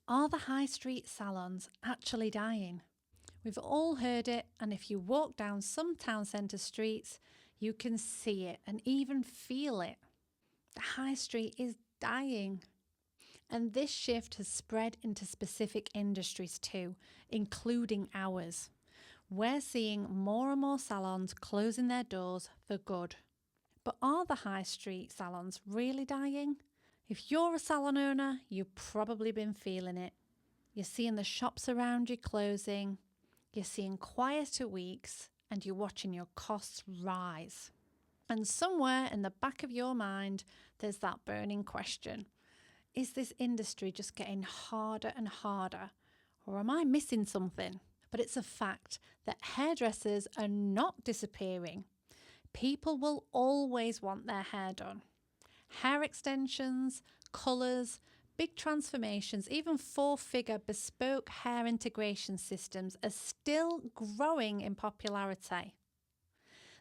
Are the high street salons actually dying? We've all heard it, and if you walk down some town centre streets, you can see it and even feel it. The high street is dying. And this shift has spread into specific industries too, including ours. We're seeing more and more salons closing their doors for good. But are the high street salons really dying? If you're a salon owner, you've probably been feeling it. You're seeing the shops around you closing, you're seeing quieter weeks, and you're watching your costs rise. And somewhere in the back of your mind, there's that burning question. Is this industry just getting harder and harder? Or am I missing something? But it's a fact that hairdressers are not disappearing. People will always want their hair done. Hair extensions, colours, big transformations, even four-figure bespoke hair integration systems are still growing in popularity.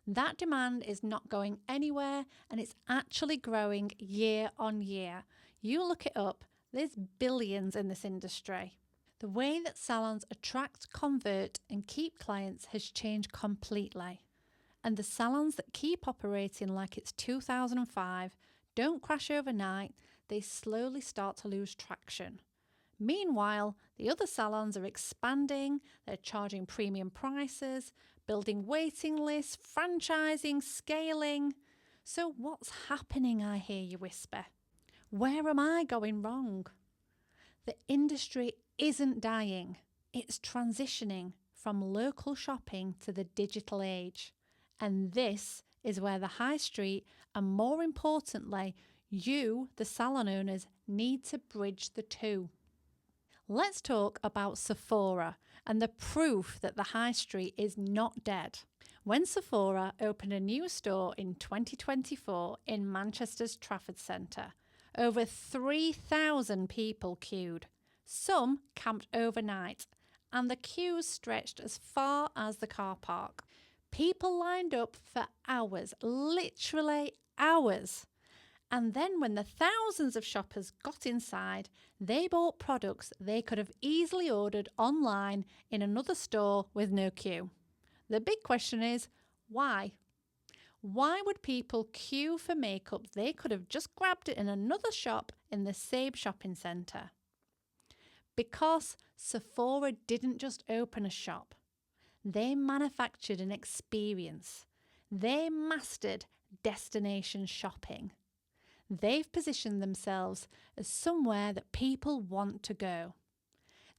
That demand is not going anywhere, and it's actually growing year on year. You look it up, there's billions in this industry. The way that salons attract, convert, and keep clients has changed completely. And the salons that keep operating like it's 2005 don't crash overnight, they slowly start to lose traction. Meanwhile, the other salons are expanding, they're charging premium prices, building waiting lists, franchising, scaling. So what's happening, I hear you whisper? Where am I going wrong? The industry isn't dying, it's transitioning from local shopping to the digital age. And this is where the high street, and more importantly, you, the salon owners, need to bridge the two. Let's talk about Sephora and the proof that the high street is not dead. When Sephora opened a new store in 2024 in Manchester's Trafford Centre, over 3,000 people queued. Some camped overnight, and the queues stretched as far as the car park. People lined up for hours, literally hours. And then when the thousands of shoppers got inside, they bought products they could have easily ordered online in another store with no queue. The big question is, why? Why would people queue for makeup they could have just grabbed it in another shop in the same shopping centre? Because Sephora didn't just open a shop. They manufactured an experience. They mastered destination shopping. They've positioned themselves as somewhere that people want to go.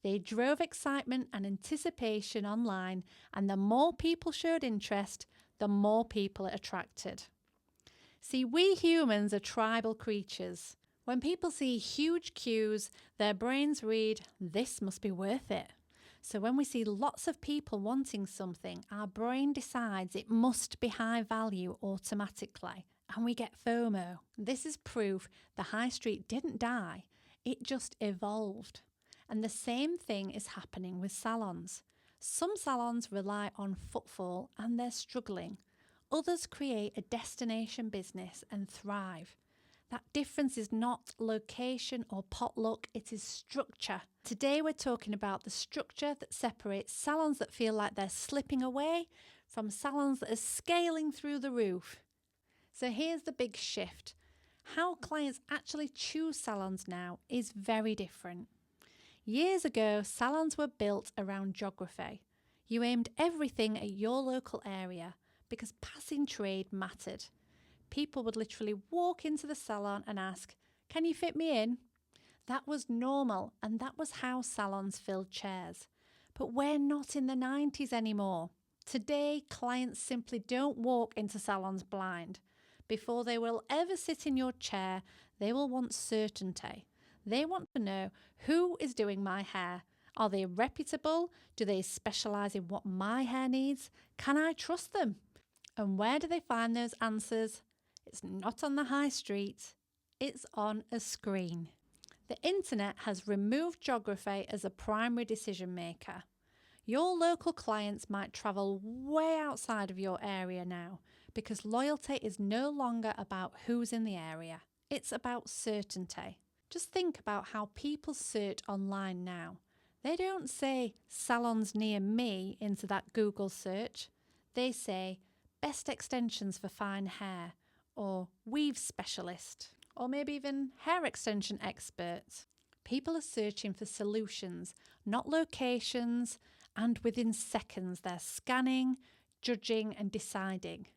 They drove excitement and anticipation online, and the more people showed interest, the more people it attracted. See, we humans are tribal creatures. When people see huge queues, their brains read, "This must be worth it." So when we see lots of people wanting something, our brain decides it must be high value automatically, and we get FOMO. This is proof the high street didn't die, it just evolved. And the same thing is happening with salons. Some salons rely on footfall and they're struggling. Others create a destination business and thrive. That difference is not location or potluck, it is structure. Today we're talking about the structure that separates salons that feel like they're slipping away from salons that are scaling through the roof. So here's the big shift. How clients actually choose salons now is very different. Years ago, salons were built around geography. You aimed everything at your local area because passing trade mattered. People would literally walk into the salon and ask, "Can you fit me in?" That was normal, and that was how salons filled chairs. But we're not in the 90s anymore. Today, clients simply don't walk into salons blind. Before they will ever sit in your chair, they will want certainty. They want to know who is doing my hair. Are they reputable? Do they specialise in what my hair needs? Can I trust them? And where do they find those answers? It's not on the high street, it's on a screen. The internet has removed geography as a primary decision maker. Your local clients might travel way outside of your area now because loyalty is no longer about who's in the area. It's about certainty. Just think about how people search online now. They don't say salons near me into that Google search. They say best extensions for fine hair, or weave specialist, or maybe even hair extension expert. People are searching for solutions, not locations, and within seconds they're scanning, judging and deciding.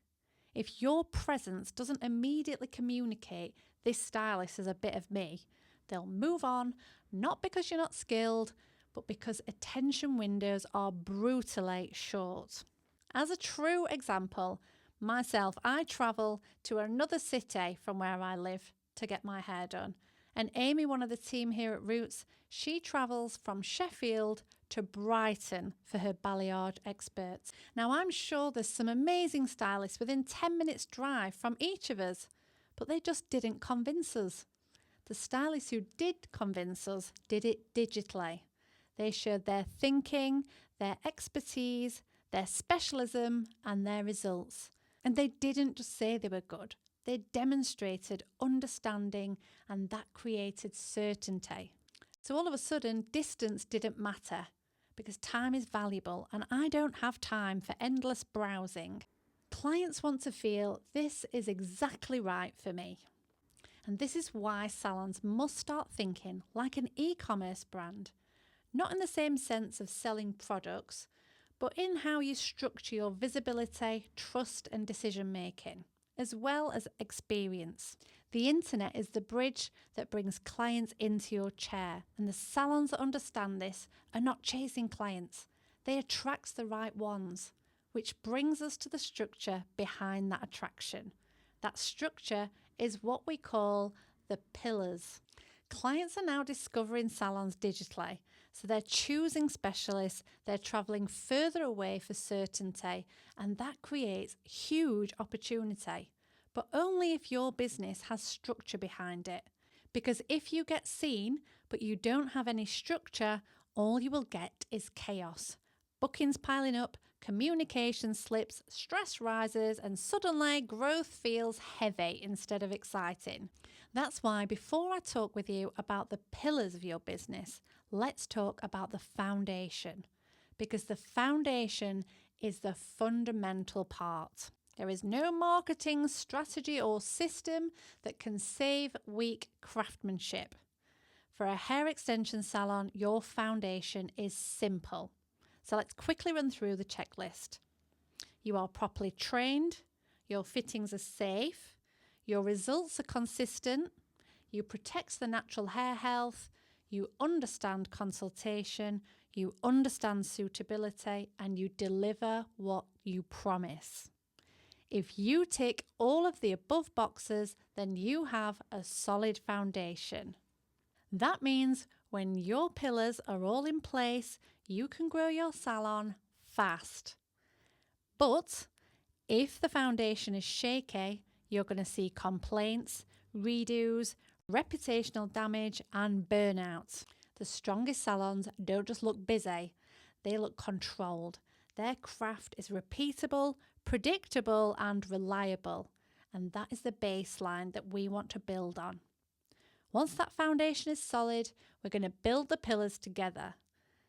If your presence doesn't immediately communicate this stylist is a bit of me, they'll move on, not because you're not skilled, but because attention windows are brutally short. As a true example, myself, I travel to another city from where I live to get my hair done. And Amy, one of the team here at Roots, she travels from Sheffield to Brighton for her balayage experts. Now, I'm sure there's some amazing stylists within 10 minutes drive from each of us, but they just didn't convince us. The stylists who did convince us did it digitally. They showed their thinking, their expertise, their specialism and their results. And they didn't just say they were good. They demonstrated understanding, and that created certainty. So all of a sudden, distance didn't matter because time is valuable and I don't have time for endless browsing. Clients want to feel this is exactly right for me. And this is why salons must start thinking like an e-commerce brand, not in the same sense of selling products, but in how you structure your visibility, trust and decision making, as well as experience. The internet is the bridge that brings clients into your chair, and the salons that understand this are not chasing clients. They attract the right ones, which brings us to the structure behind that attraction. That structure is what we call the pillars. Clients are now discovering salons digitally, so they're choosing specialists, they're travelling further away for certainty, and that creates huge opportunity. But only if your business has structure behind it. Because if you get seen, but you don't have any structure, all you will get is chaos. Bookings piling up, communication slips, stress rises, and suddenly growth feels heavy instead of exciting. That's why before I talk with you about the pillars of your business, let's talk about the foundation. Because the foundation is the fundamental part. There is no marketing strategy or system that can save weak craftsmanship. For a hair extension salon, your foundation is simple. So let's quickly run through the checklist. You are properly trained, your fittings are safe, your results are consistent, you protect the natural hair health, you understand consultation, you understand suitability, and you deliver what you promise. If you tick all of the above boxes, then you have a solid foundation. That means when your pillars are all in place, you can grow your salon fast. But if the foundation is shaky, you're going to see complaints, redos, reputational damage and burnout. The strongest salons don't just look busy, they look controlled. Their craft is repeatable, predictable and reliable. And that is the baseline that we want to build on. Once that foundation is solid, we're going to build the pillars together.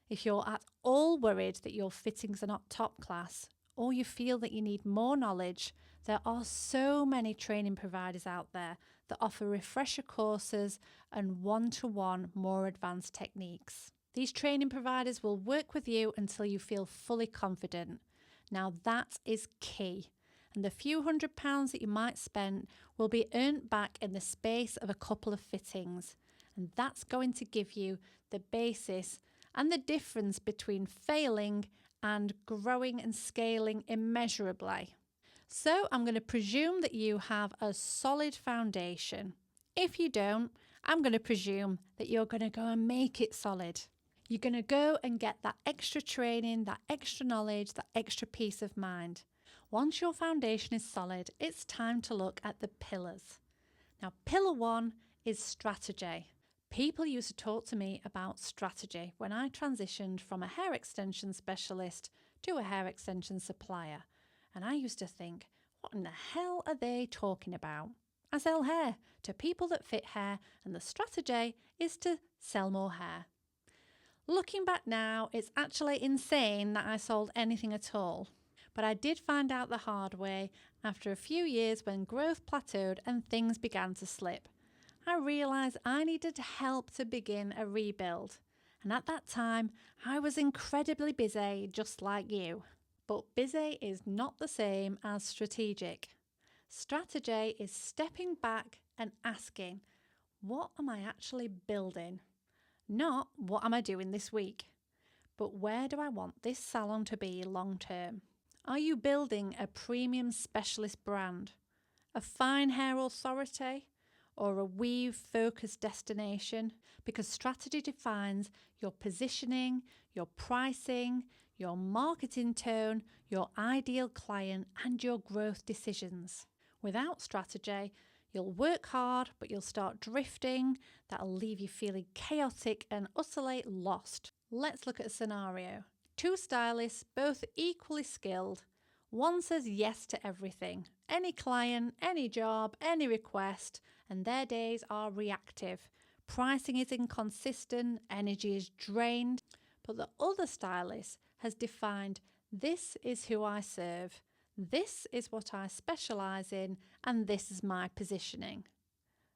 If you're at all worried that your fittings are not top class, or you feel that you need more knowledge, there are so many training providers out there that offer refresher courses and one-to-one more advanced techniques. These training providers will work with you until you feel fully confident. Now that is key. And the few £100s that you might spend will be earned back in the space of a couple of fittings. And that's going to give you the basis and the difference between failing and growing and scaling immeasurably. So I'm going to presume that you have a solid foundation. If you don't, I'm going to presume that you're going to go and make it solid. You're going to go and get that extra training, that extra knowledge, that extra peace of mind. Once your foundation is solid, it's time to look at the pillars. Now, pillar 1 is strategy. People used to talk to me about strategy when I transitioned from a hair extension specialist to a hair extension supplier. And I used to think, what in the hell are they talking about? I sell hair to people that fit hair, and the strategy is to sell more hair. Looking back now, it's actually insane that I sold anything at all. But I did find out the hard way after a few years when growth plateaued and things began to slip. I realised I needed help to begin a rebuild. And at that time, I was incredibly busy, just like you. But busy is not the same as strategic. Strategy is stepping back and asking, what am I actually building? Not what am I doing this week, but where do I want this salon to be long term? Are you building a premium specialist brand, a fine hair authority, or a weave-focused destination? Because strategy defines your positioning, your pricing, your marketing tone, your ideal client, and your growth decisions. Without strategy, you'll work hard, but you'll start drifting. That'll leave you feeling chaotic and utterly lost. Let's look at a scenario. 2 stylists, both equally skilled. One says yes to everything. Any client, any job, any request, and their days are reactive. Pricing is inconsistent, energy is drained. But the other stylist has defined, this is who I serve. This is what I specialise in, and this is my positioning.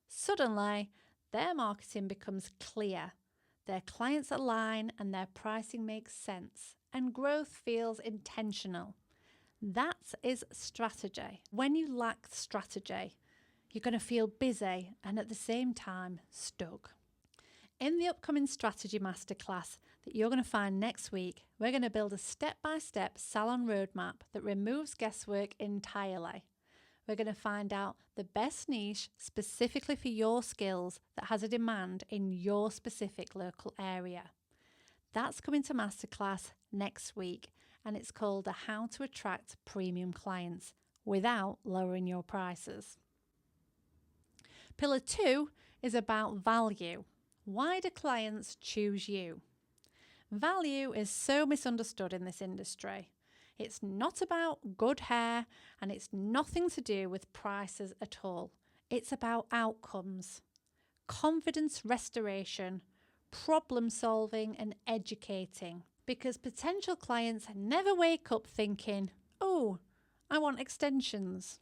Suddenly, their marketing becomes clear, their clients align, and their pricing makes sense, and growth feels intentional. That is strategy. When you lack strategy, you're going to feel busy and at the same time stuck. In the upcoming strategy masterclass that you're going to find next week, we're going to build a step-by-step salon roadmap that removes guesswork entirely. We're going to find out the best niche specifically for your skills that has a demand in your specific local area. That's coming to masterclass next week, and it's called the How to Attract Premium Clients Without Lowering Your Prices. Pillar 2 is about value. Why do clients choose you? Value is so misunderstood in this industry. It's not about good hair, and it's nothing to do with prices at all. It's about outcomes, confidence restoration, problem solving, and educating. Because potential clients never wake up thinking, oh, I want extensions.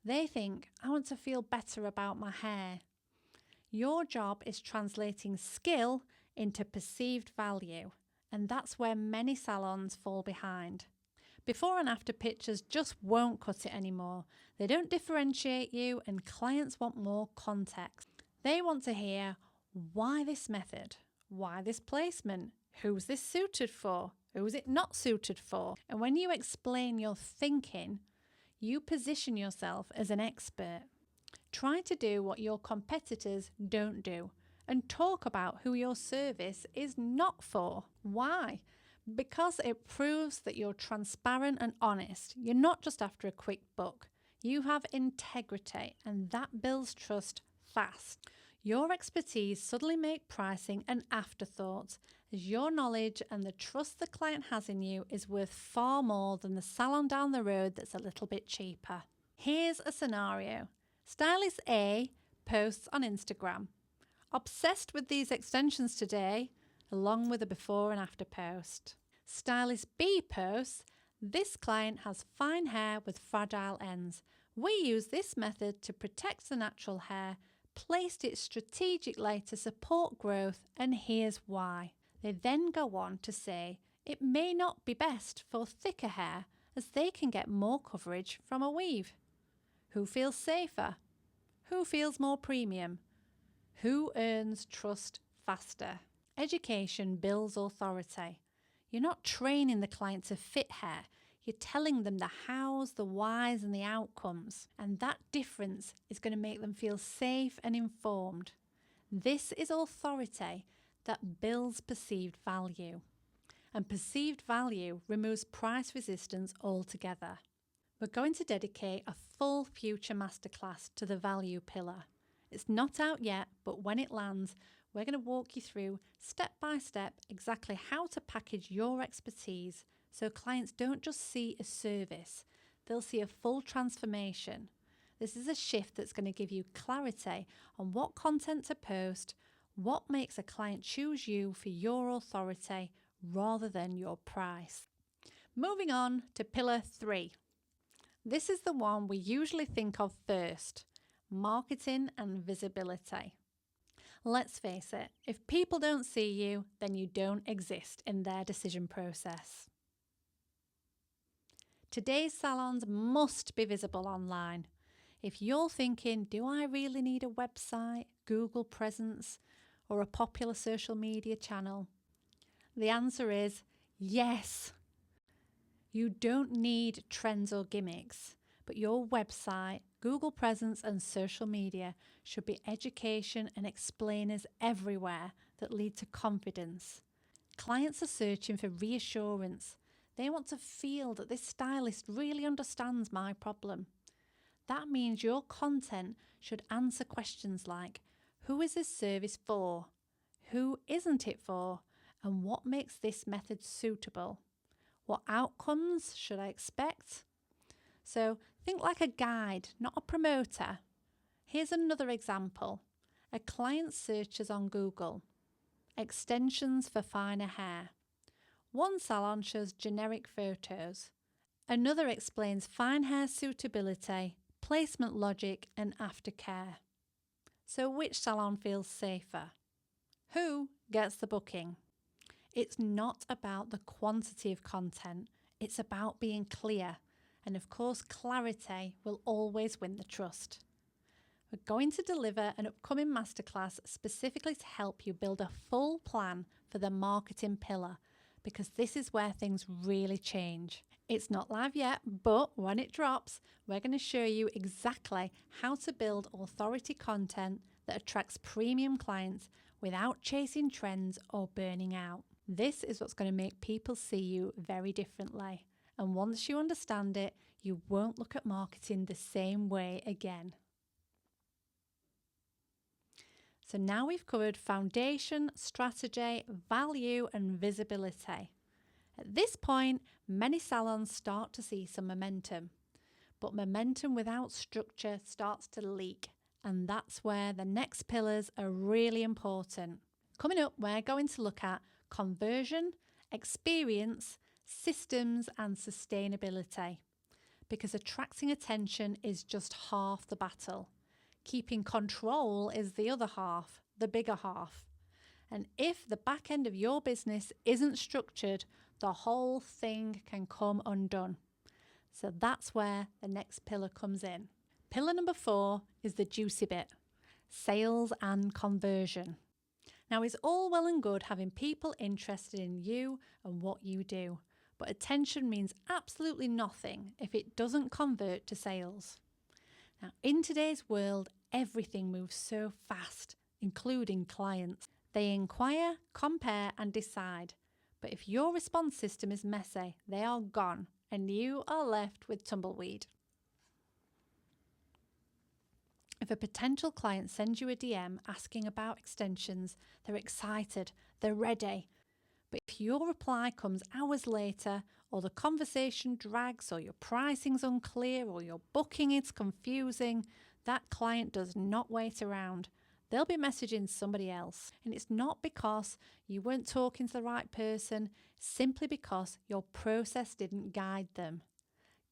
They think, I want to feel better about my hair. Your job is translating skill into perceived value, and that's where many salons fall behind. Before and after pictures just won't cut it anymore. They don't differentiate you, and clients want more context. They want to hear, why this method? Why this placement? Who's this suited for? Who's it not suited for? And when you explain your thinking, you position yourself as an expert. Try to do what your competitors don't do and talk about who your service is not for. Why? Because it proves that you're transparent and honest. You're not just after a quick buck. You have integrity, and that builds trust fast. Your expertise suddenly make pricing an afterthought, as your knowledge and the trust the client has in you is worth far more than the salon down the road that's a little bit cheaper. Here's a scenario. Stylist A posts on Instagram, obsessed with these extensions today, along with a before and after post. Stylist B posts, this client has fine hair with fragile ends. We use this method to protect the natural hair, placed it strategically to support growth, and here's why. They then go on to say it may not be best for thicker hair, as they can get more coverage from a weave. Who feels safer? Who feels more premium? Who earns trust faster? Education builds authority. You're not training the client to fit hair. You're telling them the hows, the whys, and the outcomes. And that difference is going to make them feel safe and informed. This is authority that builds perceived value. And perceived value removes price resistance altogether. We're going to dedicate a full future masterclass to the value pillar. It's not out yet, but when it lands, we're going to walk you through step by step exactly how to package your expertise so clients don't just see a service, they'll see a full transformation. This is a shift that's going to give you clarity on what content to post, what makes a client choose you for your authority rather than your price. Moving on to pillar 3. This is the one we usually think of first: marketing and visibility. Let's face it, if people don't see you, then you don't exist in their decision process. Today's salons must be visible online. If you're thinking, do I really need a website, Google presence, or a popular social media channel? The answer is yes. You don't need trends or gimmicks, but your website, Google presence, and social media should be education and explainers everywhere that lead to confidence. Clients are searching for reassurance. They want to feel that this stylist really understands my problem. That means your content should answer questions like, who is this service for? Who isn't it for? And what makes this method suitable? What outcomes should I expect? So think like a guide, not a promoter. Here's another example. A client searches on Google, extensions for finer hair. One salon shows generic photos. Another explains fine hair suitability, placement logic, and aftercare. So which salon feels safer? Who gets the booking? It's not about the quantity of content, it's about being clear. And of course, clarity will always win the trust. We're going to deliver an upcoming masterclass specifically to help you build a full plan for the marketing pillar, because this is where things really change. It's not live yet, but when it drops, we're going to show you exactly how to build authority content that attracts premium clients without chasing trends or burning out. This is what's going to make people see you very differently. And once you understand it, you won't look at marketing the same way again. So now we've covered foundation, strategy, value, and visibility. At this point, many salons start to see some momentum. But momentum without structure starts to leak. And that's where the next pillars are really important. Coming up, we're going to look at conversion, experience, systems, and sustainability. Because attracting attention is just half the battle. Keeping control is the other half, the bigger half. And if the back end of your business isn't structured, the whole thing can come undone. So that's where the next pillar comes in. Pillar number 4 is the juicy bit: sales and conversion. Now, it's all well and good having people interested in you and what you do, but attention means absolutely nothing if it doesn't convert to sales. Now, in today's world, everything moves so fast, including clients. They inquire, compare, and decide. But if your response system is messy, they are gone, and you are left with tumbleweed. If a potential client sends you a DM asking about extensions, they're excited, they're ready. But if your reply comes hours later, or the conversation drags, or your pricing's unclear, or your booking is confusing, that client does not wait around. They'll be messaging somebody else. And it's not because you weren't talking to the right person, simply because your process didn't guide them.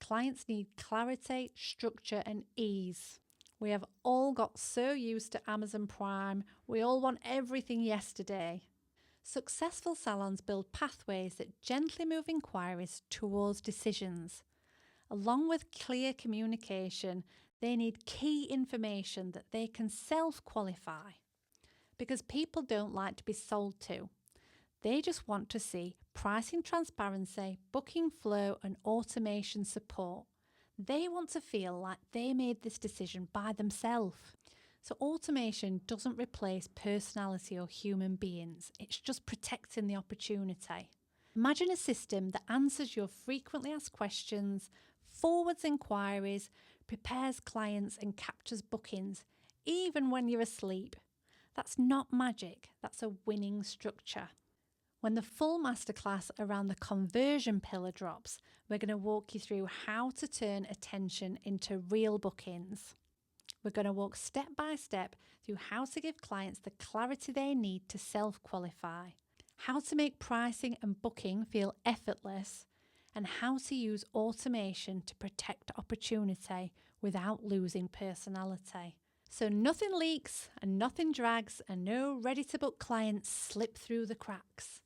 Clients need clarity, structure, and ease. We have all got so used to Amazon Prime. We all want everything yesterday. Successful salons build pathways that gently move inquiries towards decisions. Along with clear communication, they need key information that they can self-qualify. Because people don't like to be sold to. They just want to see pricing transparency, booking flow, and automation support. They want to feel like they made this decision by themselves. So automation doesn't replace personality or human beings. It's just protecting the opportunity. Imagine a system that answers your frequently asked questions, forwards inquiries, prepares clients, and captures bookings, even when you're asleep. That's not magic. That's a winning structure. When the full masterclass around the conversion pillar drops, we're going to walk you through how to turn attention into real bookings. We're going to walk step by step through how to give clients the clarity they need to self-qualify, how to make pricing and booking feel effortless, and how to use automation to protect opportunity without losing personality. So nothing leaks and nothing drags and no ready-to-book clients slip through the cracks.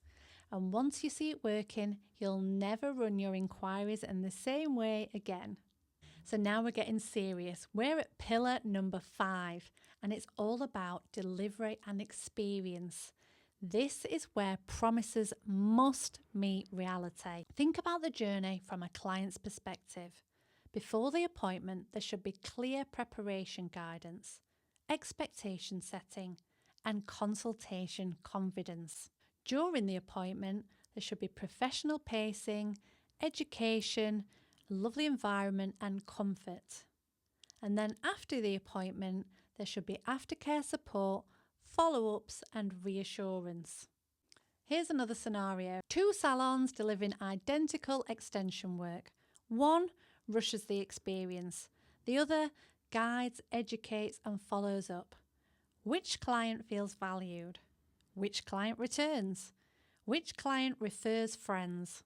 And once you see it working, you'll never run your inquiries in the same way again. So now we're getting serious. We're at pillar number 5, and it's all about delivery and experience. This is where promises must meet reality. Think about the journey from a client's perspective. Before the appointment, there should be clear preparation guidance, expectation setting, and consultation confidence. During the appointment, there should be professional pacing, education, a lovely environment and comfort. And then after the appointment, there should be aftercare support, follow-ups and reassurance. Here's another scenario. 2 salons delivering identical extension work. One rushes the experience. The other guides, educates and follows up. Which client feels valued? Which client returns? Which client refers friends?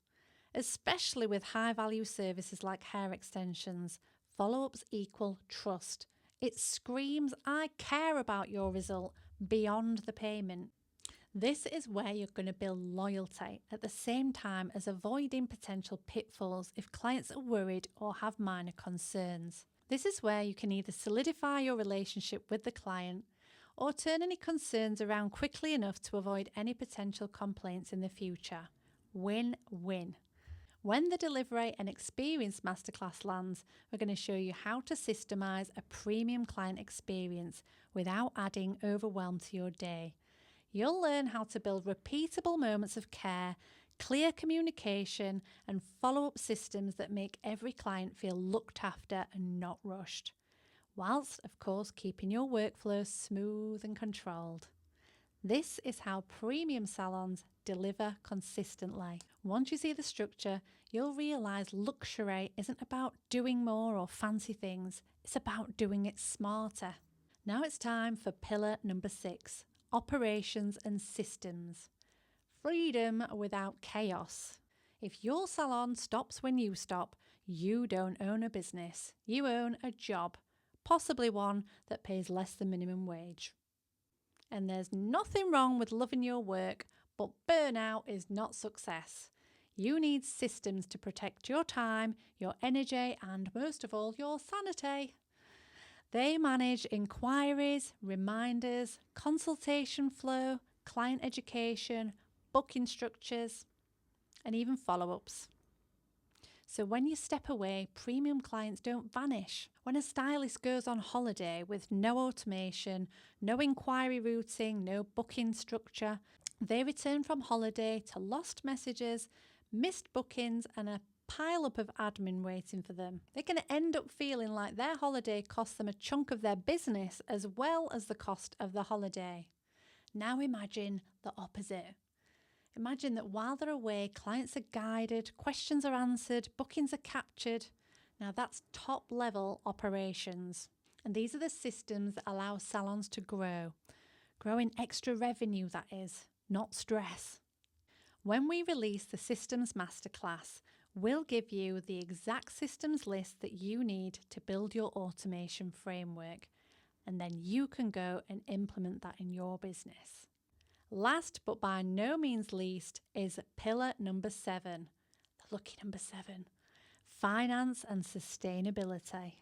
Especially with high-value services like hair extensions, follow-ups equal trust. It screams, I care about your result beyond the payment. This is where you're going to build loyalty at the same time as avoiding potential pitfalls if clients are worried or have minor concerns. This is where you can either solidify your relationship with the client or turn any concerns around quickly enough to avoid any potential complaints in the future. Win-win. When the Delivery and Experience Masterclass lands, we're going to show you how to systemize a premium client experience without adding overwhelm to your day. You'll learn how to build repeatable moments of care, clear communication, and follow-up systems that make every client feel looked after and not rushed, whilst, of course, keeping your workflow smooth and controlled. This is how premium salons deliver consistently. Once you see the structure, you'll realise luxury isn't about doing more or fancy things, it's about doing it smarter. Now it's time for pillar number 6, operations and systems. Freedom without chaos. If your salon stops when you stop, you don't own a business, you own a job, possibly one that pays less than minimum wage. And there's nothing wrong with loving your work, but burnout is not success. You need systems to protect your time, your energy, and most of all, your sanity. They manage inquiries, reminders, consultation flow, client education, booking structures, and even follow-ups. So when you step away, premium clients don't vanish. When a stylist goes on holiday with no automation, no inquiry routing, no booking structure, they return from holiday to lost messages, missed bookings, and a pile up of admin waiting for them. They're going to end up feeling like their holiday cost them a chunk of their business as well as the cost of the holiday. Now imagine the opposite. Imagine that while they're away, clients are guided, questions are answered, bookings are captured. Now that's top level operations. And these are the systems that allow salons to grow. Growing extra revenue, that is, not stress. When we release the Systems Masterclass, we'll give you the exact systems list that you need to build your automation framework. And then you can go and implement that in your business. Last but by no means least is pillar number 7, the lucky number 7, finance and sustainability.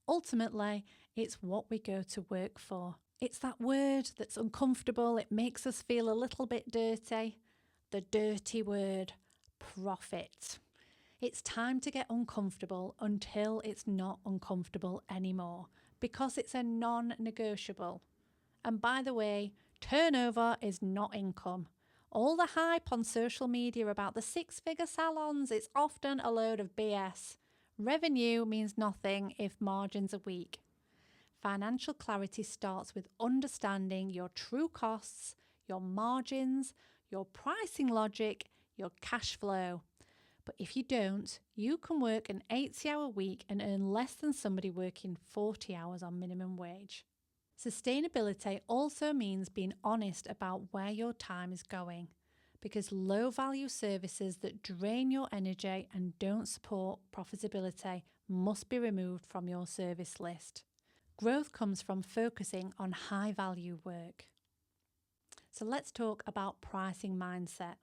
Ultimately, it's what we go to work for. It's that word that's uncomfortable, it makes us feel a little bit dirty. The dirty word, profit. It's time to get uncomfortable until it's not uncomfortable anymore, because it's a non-negotiable. And by the way, turnover is not income. All the hype on social media about the 6-figure salons, it's often a load of BS. Revenue means nothing if margins are weak. Financial clarity starts with understanding your true costs, your margins, your pricing logic, your cash flow. But if you don't, you can work an 80-hour week and earn less than somebody working 40 hours on minimum wage. Sustainability also means being honest about where your time is going, because low-value services that drain your energy and don't support profitability must be removed from your service list. Growth comes from focusing on high-value work. So let's talk about pricing mindset.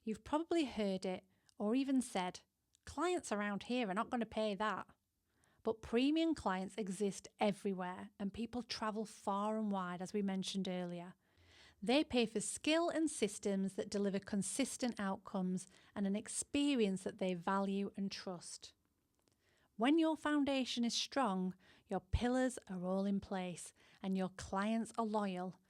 You've probably heard it or even said, clients around here are not going to pay that. But premium clients exist everywhere and people travel far and wide, as we mentioned earlier. They pay for skill and systems that deliver consistent outcomes and an experience that they value and trust. When your foundation is strong, your pillars are all in place and your clients are loyal.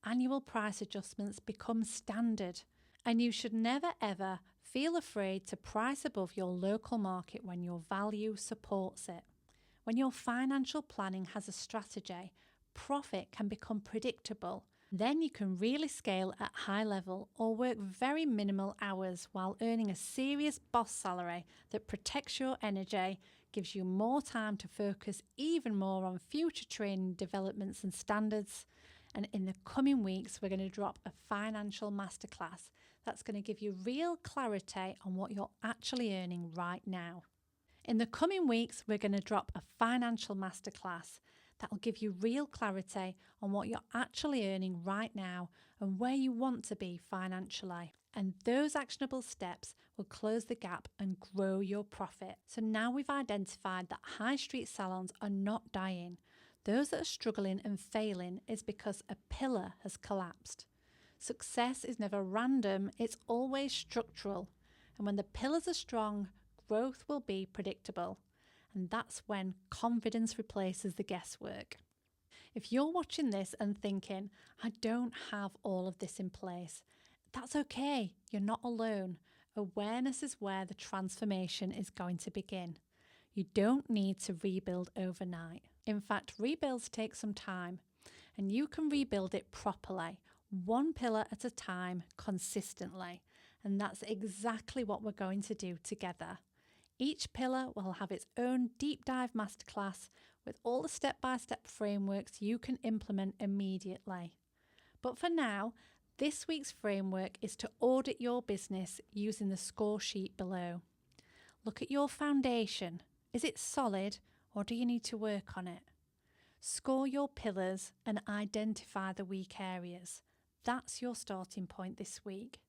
Annual price adjustments become standard, and you should never ever feel afraid to price above your local market when your value supports it. When your financial planning has a strategy, profit can become predictable. Then you can really scale at high level or work very minimal hours while earning a serious boss salary that protects your energy, gives you more time to focus even more on future training developments and standards. And in the coming weeks, we're going to drop a financial masterclass that's going to give you real clarity on what you're actually earning right now. In the coming weeks, we're going to drop a financial masterclass that will give you real clarity on what you're actually earning right now and where you want to be financially. And those actionable steps will close the gap and grow your profit. So now we've identified that high street salons are not dying. Those that are struggling and failing is because a pillar has collapsed. Success is never random, it's always structural. And when the pillars are strong, growth will be predictable. And that's when confidence replaces the guesswork. If you're watching this and thinking, I don't have all of this in place, that's okay. You're not alone. Awareness is where the transformation is going to begin. You don't need to rebuild overnight. In fact, rebuilds take some time, and you can rebuild it properly, one pillar at a time, consistently. And that's exactly what we're going to do together. Each pillar will have its own deep dive masterclass with all the step-by-step frameworks you can implement immediately. But for now, this week's framework is to audit your business using the score sheet below. Look at your foundation. Is it solid or do you need to work on it? Score your pillars and identify the weak areas. That's your starting point this week.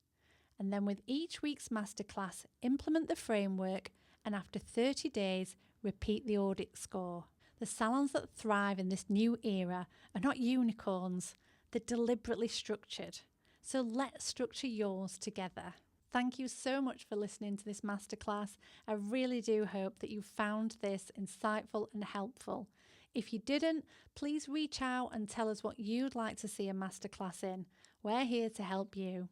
And then with each week's masterclass, implement the framework and after 30 days, repeat the audit score. The salons that thrive in this new era are not unicorns, they're deliberately structured. So let's structure yours together. Thank you so much for listening to this masterclass. I really do hope that you found this insightful and helpful. If you didn't, please reach out and tell us what you'd like to see a masterclass in. We're here to help you.